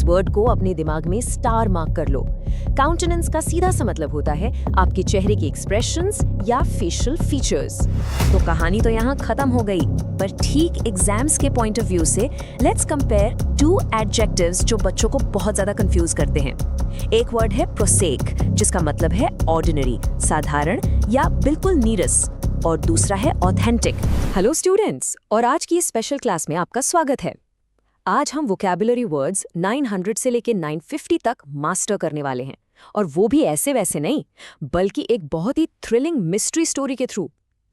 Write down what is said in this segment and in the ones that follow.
इस वर्ड को अपने दिमाग में स्टार मार्क कर लो। काउंटेनेंस का सीधा सा मतलब होता है आपके चेहरे के एक्सप्रेशंस या फेशियल फीचर्स। तो कहानी तो यहाँ खत्म हो गई, पर ठीक एग्जाम्स के पॉइंट ऑफ व्यू से लेट्स कंपेयर 2 एडजेक्टिव्स जो बच्चों को बहुत ज्यादा कंफ्यूज करते हैं। एक वर्ड है प्रोसेक, जिसका मतलब है ऑर्डिनरी, साधारण या बिल्कुल नीरस, और दूसरा है ऑथेंटिक। हेलो स्टूडेंट्स, और आज की इस स्पेशल क्लास में आपका स्वागत है। आज हम वोकैबुलरी वर्ड्स 900 से लेके 950 तक मास्टर करने वाले हैं, और वो भी ऐसे वैसे नहीं, बल्कि एक बहुत ही थ्रिलिंग मिस्ट्री स्टोरी के थ्रू।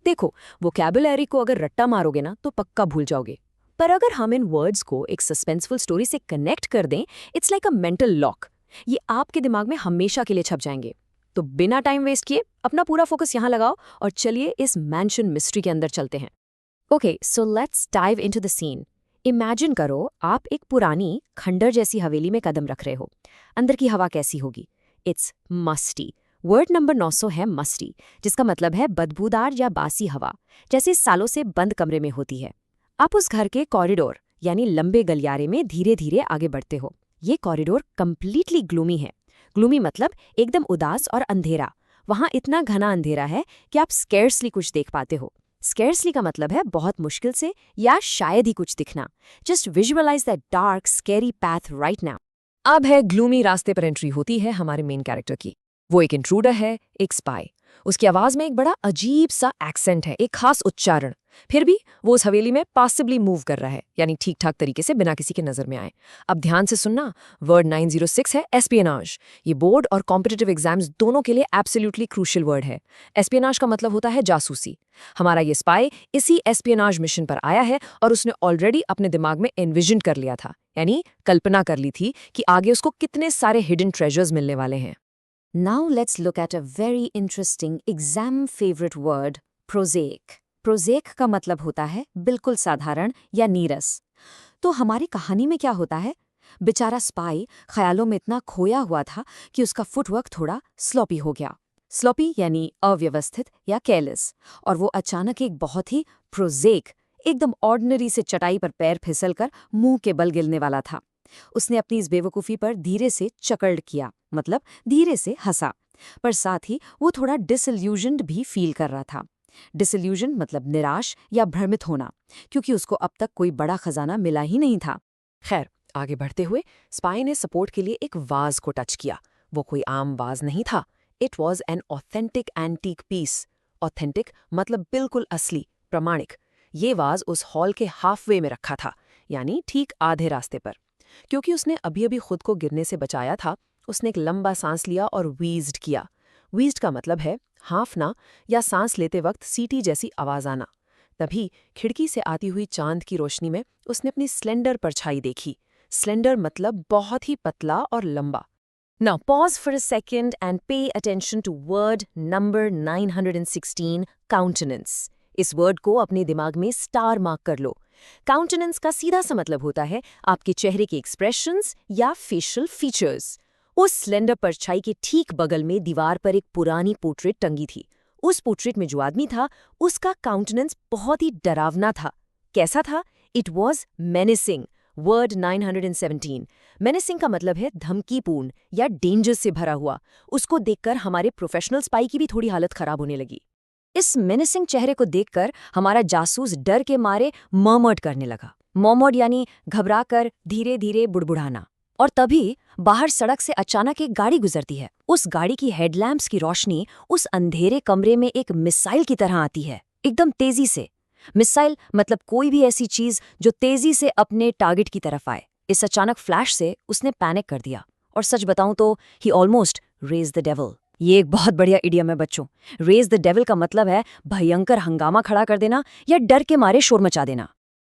देखो, वोकैबुलरी को अगर रट्टा मारोगे ना तो पक्का भूल जाओगे, पर अगर हम इन वर्ड्स को एक सस्पेंसफुल स्टोरी से कनेक्ट कर दें, it's like a mental lock. ये आपके दिमाग में हमेशा के लिए छप जाएंगे। तो बिना टाइम वेस्ट किए अपना पूरा फोकस यहाँ लगाओ और चलिए इस मैंशन मिस्ट्री के अंदर चलते हैं। Okay, so let's dive into the scene. Imagine करो आप एक पुरानी खंडर जैसी हवेली में कदम रख रहे हो। अंदर की हवा कैसी होगी? It's musty. वर्ड नंबर 900 है मस्टी, जिसका मतलब है बदबूदार या बासी हवा, जैसे सालों से बंद कमरे में होती है। आप उस घर के कॉरिडोर यानी लंबे गलियारे में धीरे धीरे आगे बढ़ते हो। ये कॉरिडोर कंप्लीटली ग्लूमी है। ग्लूमी मतलब एकदम उदास और अंधेरा। वहां इतना घना अंधेरा है कि आप स्कैर्सली कुछ देख पाते हो। स्कैर्सली का मतलब है बहुत मुश्किल से या शायद ही कुछ दिखना। Just visualise that dark scary path right now. अब है ग्लूमी रास्ते पर एंट्री होती है हमारे मेन कैरेक्टर की। वो एक इंट्रूडर है, एक स्पाई। उसकी आवाज में एक बड़ा अजीब सा एक्सेंट है, एक खास उच्चारण। फिर भी वो उस हवेली में पॉसिबली मूव कर रहा है, यानी ठीक ठाक तरीके से, बिना किसी के नजर में आए। अब ध्यान से सुनना, वर्ड 906 है एस्पियनाज। ये बोर्ड और कॉम्पिटिटिव एग्जाम्स दोनों के लिए एब्सोल्युटली क्रूशियल वर्ड है। एस्पियनाज का मतलब होता है जासूसी। हमारा ये स्पाई इसी एस्पियनाज मिशन पर आया है और उसने ऑलरेडी अपने दिमाग में एनविजन कर लिया था, यानी कल्पना कर ली थी कि आगे उसको कितने सारे हिडन ट्रेजर्स मिलने वाले हैं। Now let's look at a very interesting exam favorite word, prosaic. Prosaic का मतलब होता है बिल्कुल साधारण या नीरस। तो हमारी कहानी में क्या होता है? बेचारा स्पाई ख्यालों में इतना खोया हुआ था कि उसका फुटवर्क थोड़ा स्लॉपी हो गया। स्लॉपी यानी अव्यवस्थित या केयरलेस। और वो अचानक एक बहुत ही प्रोजेक, एकदम ऑर्डिनरी से चटाई पर पैर फिसलकर मुंह के बल गिरने वाला था। उसने अपनी इस बेवकूफ़ी पर धीरे से चकल्ड किया, मतलब धीरे से हंसा, पर साथ ही वो थोड़ा डिसइल्यूजन्ड भी फील कर रहा था। डिसइल्यूजन मतलब निराश या भ्रमित होना, क्योंकि उसको अब तक कोई बड़ा खजाना मिला ही नहीं था। खैर, आगे बढ़ते हुए स्पाई ने सपोर्ट के लिए एक वाज को टच किया। वो कोई आम वाज नहीं था। It was an authentic antique piece. Authentic मतलब बिल्कुल असली, प्रमाणिक। ये वाज उस हॉल के हाफवे में रखा था, यानी ठीक आधे रास्ते पर। क्योंकि उसने अभी अभी खुद को गिरने से बचाया था, उसने एक लंबा सांस लिया और वीज्ड किया। वीज्ड का मतलब है हांफना या सांस लेते वक्त सीटी जैसी आवाज आना। तभी खिड़की से आती हुई चांद की रोशनी में उसने अपनी स्लेंडर परछाई देखी। स्लेंडर मतलब बहुत ही पतला और लंबा। Now pause for a second and pay attention to word number 916, countenance. इस वर्ड को अपने दिमाग में स्टार मार्क कर लो। काउंटेनेंस का सीधा सा मतलब होता है आपके चेहरे के एक्सप्रेशंस या फेशियल फीचर्स। उस स्लेंडर परछाई के ठीक बगल में दीवार पर एक पुरानी पोर्ट्रेट टंगी थी। उस पोर्ट्रेट में जो आदमी था, उसका काउंटेनेंस बहुत ही डरावना था। कैसा था? It was menacing. Word 917। Menacing का मतलब है धमकीपूर्ण या डेंजर से भरा हुआ। उसको देखकर हमारे प्रोफेशनल स्पाई की भी थोड़ी हालत खराब होने लगी। इस मेनेसिंग चेहरे को देखकर हमारा जासूस डर के मारे मर्मर्ड करने लगा। मर्मर्ड यानी घबराकर धीरे धीरे बुड़बुड़ाना। और तभी बाहर सड़क से अचानक एक गाड़ी गुजरती है। उस गाड़ी की हेडलैम्प्स की रोशनी उस अंधेरे कमरे में एक मिसाइल की तरह आती है, एकदम तेजी से। मिसाइल मतलब कोई भी ऐसी चीज जो तेजी से अपने टारगेट की तरफ आए। इस अचानक फ्लैश से उसने पैनिक कर दिया, और सच बताऊं तो ही ऑलमोस्ट रेज द डेविल। ये एक बहुत बढ़िया इडियम है बच्चों। रेज द डेविल का मतलब है भयंकर हंगामा खड़ा कर देना या डर के मारे शोर मचा देना।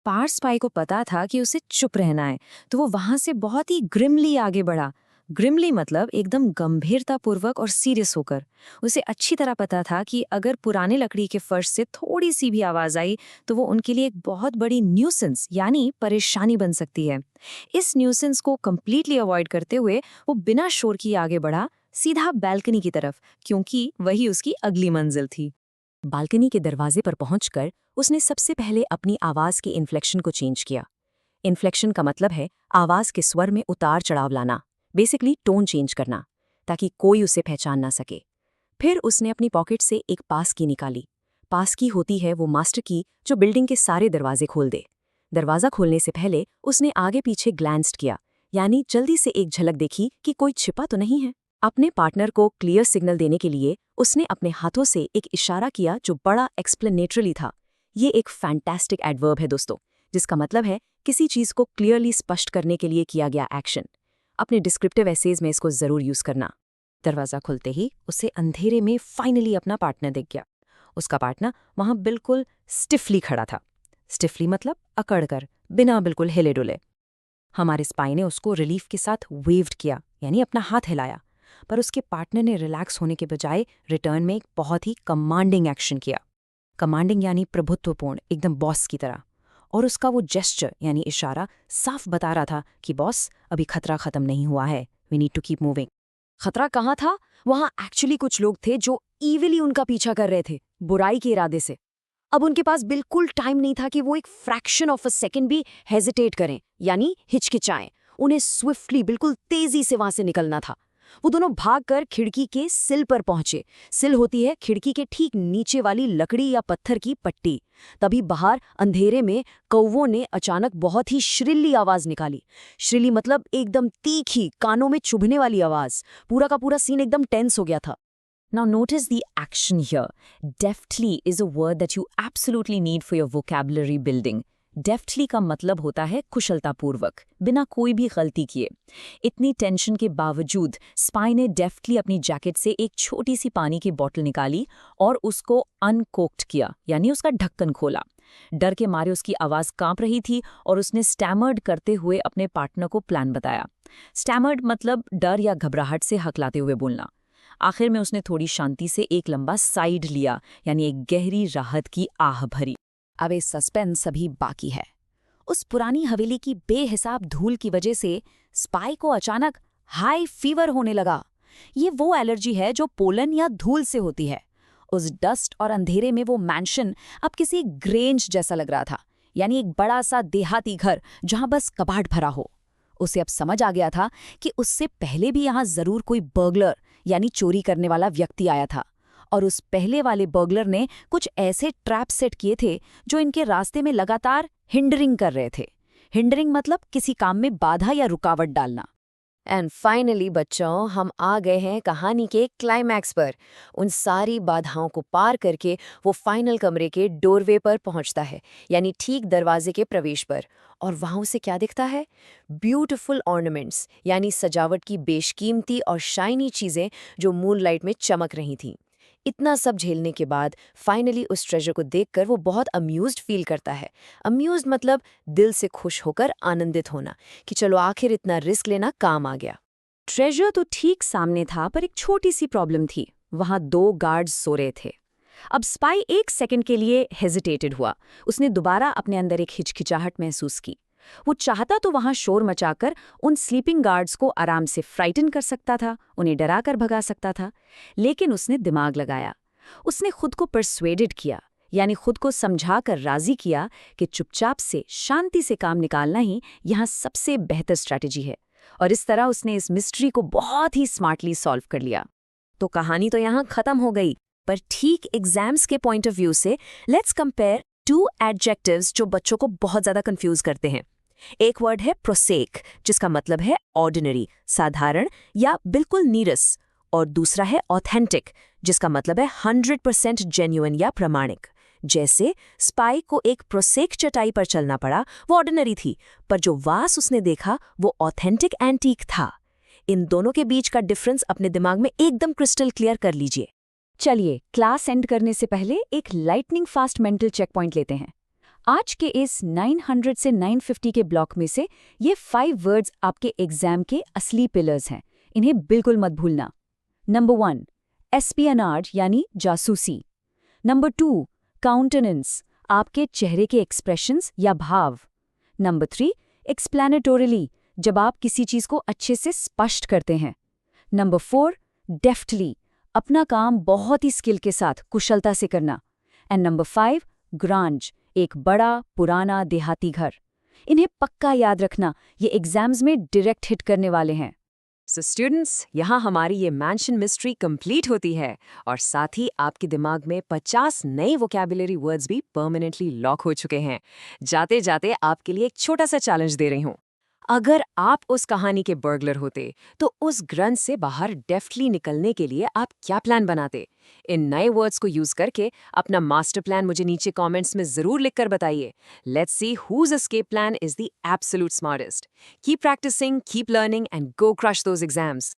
पार स्पाई को पता था कि उसे चुप रहना है, तो वो वहां से बहुत ही ग्रिमली आगे बढ़ा। ग्रिमली मतलब एकदम गंभीरतापूर्वक और सीरियस होकर। उसे अच्छी तरह पता था कि अगर पुराने लकड़ी के फर्श से थोड़ी सी भी आवाज आई तो वो उनके लिए एक बहुत बड़ी न्यूसेंस यानी परेशानी बन सकती है। इस न्यूसेंस को कंप्लीटली अवॉइड करते हुए वो बिना शोर किए आगे बढ़ा, सीधा बालकनी की तरफ, क्योंकि वही उसकी अगली मंजिल थी। बालकनी के दरवाजे पर पहुंचकर उसने सबसे पहले अपनी आवाज के इन्फ्लेक्शन को चेंज किया। इन्फ्लेक्शन का मतलब है आवाज के स्वर में उतार चढ़ाव लाना, बेसिकली टोन चेंज करना, ताकि कोई उसे पहचान ना सके। फिर उसने अपनी पॉकेट से एक पास की निकाली। पास की होती है वो मास्टर की जो बिल्डिंग के सारे दरवाजे खोल दे। दरवाजा खोलने से पहले उसने आगे पीछे ग्लैंस्ड किया, यानी जल्दी से एक झलक देखी कि कोई छिपा तो नहीं है। अपने पार्टनर को क्लियर सिग्नल देने के लिए उसने अपने हाथों से एक इशारा किया जो बड़ा एक्सप्लेनेटरी था। ये एक फैंटास्टिक एडवर्ब है दोस्तों, जिसका मतलब है किसी चीज को क्लियरली स्पष्ट करने के लिए किया गया एक्शन। अपने डिस्क्रिप्टिव एसेज में इसको जरूर यूज करना। दरवाजा खुलते ही उसे अंधेरे में फाइनली अपना पार्टनर दिख गया। उसका पार्टनर वहां बिल्कुल स्टिफली खड़ा था। स्टिफली मतलब अकड़कर, बिना बिल्कुल हिले डुले। हमारे स्पाई ने उसको रिलीफ के साथ वेव्ड किया, यानी अपना हाथ हिलाया, पर उसके पार्टनर ने रिलैक्स होने के बजाय रिटर्न में एक बहुत ही कमांडिंग एक्शन किया। कमांडिंग यानी प्रभुत्वपूर्ण, एकदम बॉस की तरह। और उसका वो जेस्चर यानी इशारा साफ बता रहा था कि बॉस, अभी खतरा खत्म नहीं हुआ है, we need to keep moving. खतरा कहाँ था? वहां एक्चुअली कुछ लोग थे जो इविली उनका पीछा कर रहे थे, बुराई के इरादे से। अब उनके पास बिल्कुल टाइम नहीं था कि वो एक फ्रैक्शन ऑफ अ सेकंड भी हेजिटेट करें, यानी हिचकिचाएं। उन्हें स्विफ्टली, बिल्कुल तेजी से वहां से निकलना था। वो दोनों भागकर खिड़की के सिल पर पहुंचे। सिल होती है खिड़की के ठीक नीचे वाली लकड़ी या पत्थर की पट्टी। तभी बाहर अंधेरे में कौवों ने अचानक बहुत ही श्रीली आवाज निकाली। श्रीली मतलब एकदम तीखी, कानों में चुभने वाली आवाज। पूरा का पूरा सीन एकदम टेंस हो गया था। Now notice the action here. Deftly is a word that you absolutely need for your vocabulary building. Deftly का मतलब होता है कुशलतापूर्वक, बिना कोई भी गलती किए। इतनी टेंशन के बावजूद स्पाई ने डेफ्टली अपनी जैकेट से एक छोटी सी पानी की बोतल निकाली और उसको अनकोक्ड किया, यानी उसका ढक्कन खोला। डर के मारे उसकी आवाज़ कांप रही थी और उसने स्टैमर्ड करते हुए अपने पार्टनर को प्लान बताया। स्टैमर्ड मतलब डर या घबराहट से हकलाते हुए बोलना। आखिर में उसने थोड़ी शांति से एक लंबा साइड लिया, यानी एक गहरी राहत की आह भरी। अब ये सस्पेंस अभी बाकी है। उस पुरानी हवेली की बेहिसाब धूल की वजह से स्पाई को अचानक हाई फीवर होने लगा। ये वो एलर्जी है जो पोलन या धूल से होती है। उस डस्ट और अंधेरे में वो मैंशन अब किसी ग्रेंज जैसा लग रहा था, यानी एक बड़ा सा देहाती घर जहां बस कबाड़ भरा हो। उसे अब समझ आ गया था कि उससे पहले भी यहां जरूर कोई बर्गलर यानी चोरी करने वाला व्यक्ति आया था, और उस पहले वाले बर्गलर ने कुछ ऐसे ट्रैप सेट किए थे जो इनके रास्ते में लगातार हिंडरिंग कर रहे थे। हिंडरिंग मतलब किसी काम में बाधा या रुकावट डालना। एंड फाइनली बच्चों, हम आ गए हैं कहानी के क्लाइमैक्स पर। उन सारी बाधाओं को पार करके वो फाइनल कमरे के डोरवे पर पहुंचता है, यानी ठीक दरवाजे के प्रवेश पर। और वहां उसे क्या दिखता है? ब्यूटीफुल ऑर्नामेंट्स, यानी सजावट की बेशकीमती और शाइनी चीजें जो मूनलाइट में चमक रही थीं। इतना सब झेलने के बाद फाइनली उस ट्रेजर को देखकर वो बहुत अम्यूज्ड फील करता है। अम्यूज्ड मतलब दिल से खुश होकर आनंदित होना कि चलो आखिर इतना रिस्क लेना काम आ गया। ट्रेजर तो ठीक सामने था, पर एक छोटी सी प्रॉब्लम थी। वहां 2 गार्ड्स सो रहे थे। अब स्पाई एक सेकंड के लिए हेजिटेटेड हुआ। उसने दोबारा अपने अंदर एक हिचकिचाहट महसूस की। वो चाहता तो वहां शोर मचाकर उन स्लीपिंग गार्ड्स को आराम से फ्राइटन कर सकता था, उन्हें डराकर भगा सकता था, लेकिन उसने दिमाग लगाया। उसने खुद को परसुएडेड किया, यानी खुद को समझाकर राजी किया कि चुपचाप से शांति से काम निकालना ही यहाँ सबसे बेहतर स्ट्रैटेजी है। और इस तरह उसने इस मिस्ट्री को बहुत ही स्मार्टली सॉल्व कर लिया। तो कहानी तो यहाँ खत्म हो गई, पर ठीक एग्जाम्स के पॉइंट ऑफ व्यू से लेट्स कंपेयर 2 एडजेक्टिव्स जो बच्चों को बहुत ज्यादा कंफ्यूज करते हैं। एक वर्ड है प्रोसेक, जिसका मतलब है ऑर्डिनरी, साधारण या बिल्कुल नीरस, और दूसरा है ऑथेंटिक, जिसका मतलब है 100% जेन्युइन या प्रामाणिक। जैसे स्पाई को एक प्रोसेक चटाई पर चलना पड़ा, वो ऑर्डिनरी थी, पर जो वास उसने देखा वो ऑथेंटिक एंटीक था। इन दोनों के बीच का डिफरेंस अपने दिमाग में एकदम क्रिस्टल क्लियर कर लीजिए। चलिए, क्लास एंड करने से पहले एक lightning fast mental check point लेते हैं। आज के इस 900 से 950 के ब्लॉक में से ये 5 वर्ड्स आपके एग्जाम के असली पिलर्स हैं। इन्हें बिल्कुल मत भूलना। नंबर 1, एस्पियनाज यानी जासूसी। नंबर 2, काउंटेनेंस, आपके चेहरे के एक्सप्रेशंस या भाव। नंबर 3, एक्सप्लेनेटोरिली, जब आप किसी चीज को अच्छे से स्पष्ट करते हैं। नंबर 4, डेफ्टली, अपना काम बहुत ही स्किल के साथ कुशलता से करना। एंड नंबर 5, ग्रांज, एक बड़ा पुराना देहाती घर। इन्हें पक्का याद रखना, ये एग्जाम्स में डायरेक्ट हिट करने वाले हैं। सो स्टूडेंट्स, यहाँ हमारी ये मैंशन मिस्ट्री कंप्लीट होती है और साथ ही आपके दिमाग में 50 नए वोकैबुलरी वर्ड्स भी परमानेंटली लॉक हो चुके हैं। जाते जाते आपके लिए एक छोटा सा चैलेंज दे रही हूँ। अगर आप उस कहानी के बर्गलर होते तो उस ग्रंथ से बाहर डेफ्टली निकलने के लिए आप क्या प्लान बनाते? इन नए वर्ड्स को यूज करके अपना मास्टर प्लान मुझे नीचे कमेंट्स में जरूर लिखकर बताइए। Let's see whose escape plan is the absolute smartest. Keep practising, keep learning and go crush those exams.